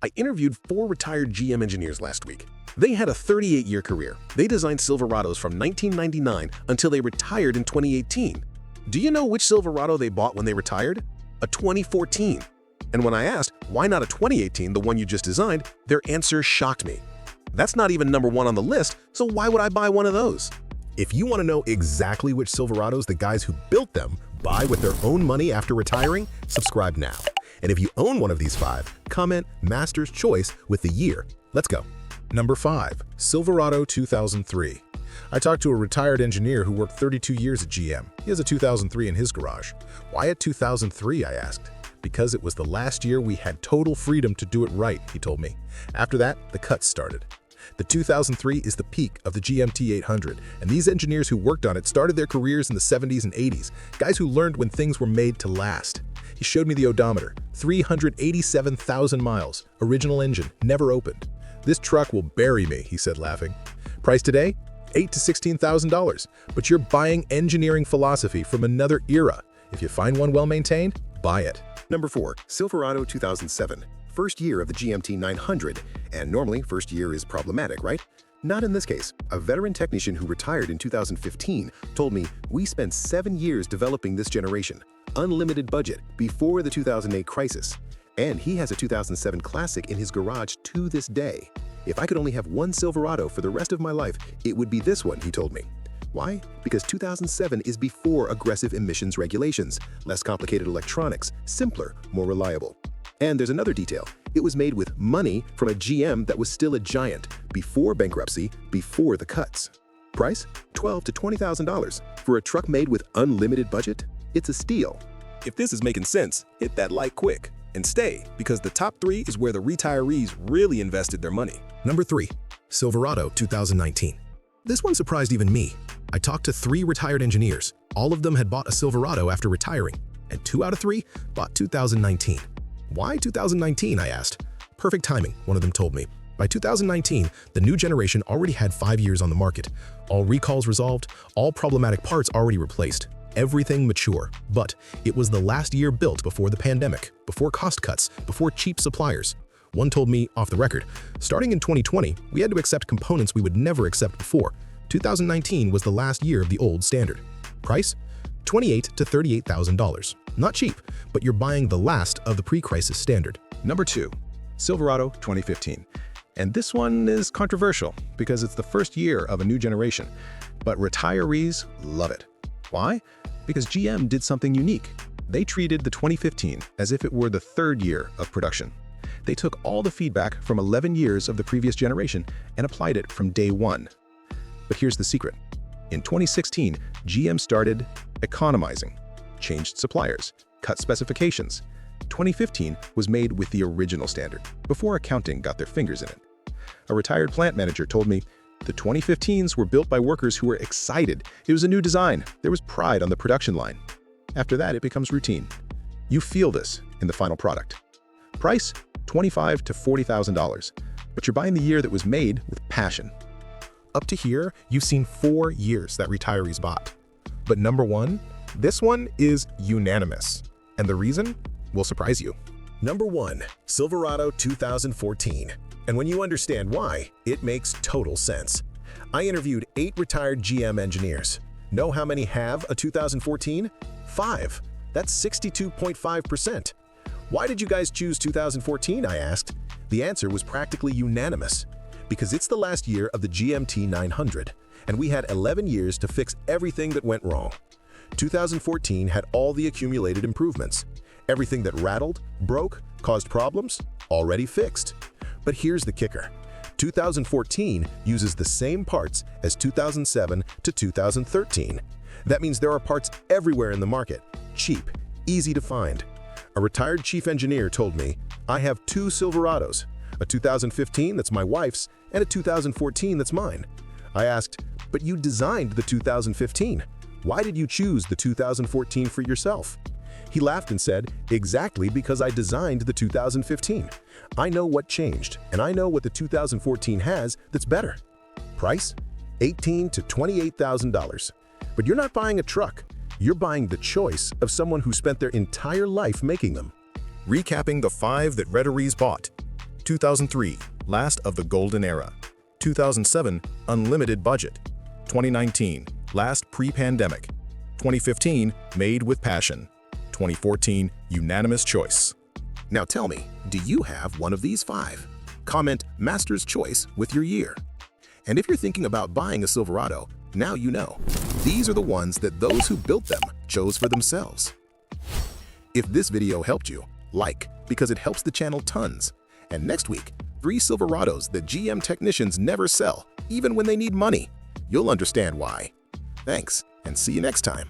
I interviewed 4 retired GM engineers last week. They had a 38-year career. They designed Silverados from 1999 until they retired in 2018. Do you know which Silverado they bought when they retired? A 2014. And when I asked, why not a 2018, the one you just designed, their answer shocked me. That's not even #1 on the list, so why would I buy one of those? If you want to know exactly which Silverados the guys who built them buy with their own money after retiring, subscribe now. And if you own one of these 5, comment Master's Choice with the year. Let's go. Number 5. Silverado 2003. I talked to a retired engineer who worked 32 years at GM. He has a 2003 in his garage. Why at 2003, I asked. Because it was the last year we had total freedom to do it right, he told me. After that, the cuts started. The 2003 is the peak of the GMT 800, and these engineers who worked on it started their careers in the 70s and 80s, guys who learned when things were made to last. He showed me the odometer, 387,000 miles, original engine, never opened. This truck will bury me, he said laughing. Price today? $8,000 to $16,000, but you're buying engineering philosophy from another era. If you find one well-maintained, buy it. Number 4. Silverado 2007. First year of the GMT 900, and normally first year is problematic, right? Not in this case. A veteran technician who retired in 2015 told me, "We spent 7 years developing this generation, unlimited budget, before the 2008 crisis. And he has a 2007 Classic in his garage to this day. If I could only have one Silverado for the rest of my life, it would be this one," he told me. Why? Because 2007 is before aggressive emissions regulations, less complicated electronics, simpler, more reliable. And there's another detail. It was made with money from a GM that was still a giant, before bankruptcy, before the cuts. Price? $12,000 to $20,000. For a truck made with unlimited budget? It's a steal. If this is making sense, hit that like quick and stay, because the top 3 is where the retirees really invested their money. Number 3. Silverado 2019. This one surprised even me. I talked to 3 retired engineers. All of them had bought a Silverado after retiring, and 2 out of 3 bought 2019. Why 2019, I asked. Perfect timing, one of them told me. By 2019, the new generation already had 5 years on the market. All recalls resolved, all problematic parts already replaced. Everything mature. But it was the last year built before the pandemic, before cost cuts, before cheap suppliers. One told me, off the record, starting in 2020, we had to accept components we would never accept before. 2019 was the last year of the old standard. Price? $28,000 to $38,000. Not cheap, but you're buying the last of the pre-crisis standard. Number 2. Silverado 2015. And this one is controversial because it's the first year of a new generation, but retirees love it. Why? Because GM did something unique. They treated the 2015 as if it were the 3rd year of production. They took all the feedback from 11 years of the previous generation and applied it from day 1. But here's the secret. In 2016, GM started economizing, changed suppliers, cut specifications. 2015 was made with the original standard, before accounting got their fingers in it. A retired plant manager told me, the 2015s were built by workers who were excited. It was a new design. There was pride on the production line. After that, it becomes routine. You feel this in the final product. Price? $25,000 to $40,000. But you're buying the year that was made with passion. Up to here, you've seen 4 years that retirees bought. But number 1, this one is unanimous. And the reason will surprise you. Number 1, Silverado 2014. And when you understand why, it makes total sense. I interviewed 8 retired GM engineers. Know how many have a 2014? 5. That's 62.5%. Why did you guys choose 2014, I asked. The answer was practically unanimous. Because it's the last year of the GMT 900, and we had 11 years to fix everything that went wrong. 2014 had all the accumulated improvements. Everything that rattled, broke, caused problems, already fixed. But here's the kicker. 2014 uses the same parts as 2007 to 2013. That means there are parts everywhere in the market, cheap, easy to find. A retired chief engineer told me, I have 2 Silverados, a 2015 that's my wife's, and a 2014 that's mine. I asked, but you designed the 2015. Why did you choose the 2014 for yourself? He laughed and said, exactly because I designed the 2015. I know what changed, and I know what the 2014 has that's better. Price? $18,000 to $28,000. But you're not buying a truck. You're buying the choice of someone who spent their entire life making them. Recapping the 5 that retirees bought. 2003, last of the golden era. 2007, unlimited budget. 2019, last pre-pandemic. 2015, made with passion. 2014, unanimous choice. Now tell me, do you have one of these 5? Comment Master's Choice with your year. And if you're thinking about buying a Silverado, now you know. These are the ones that those who built them chose for themselves. If this video helped you, like, because it helps the channel tons. And next week, 3 Silverados that GM technicians never sell, even when they need money. You'll understand why. Thanks, and see you next time.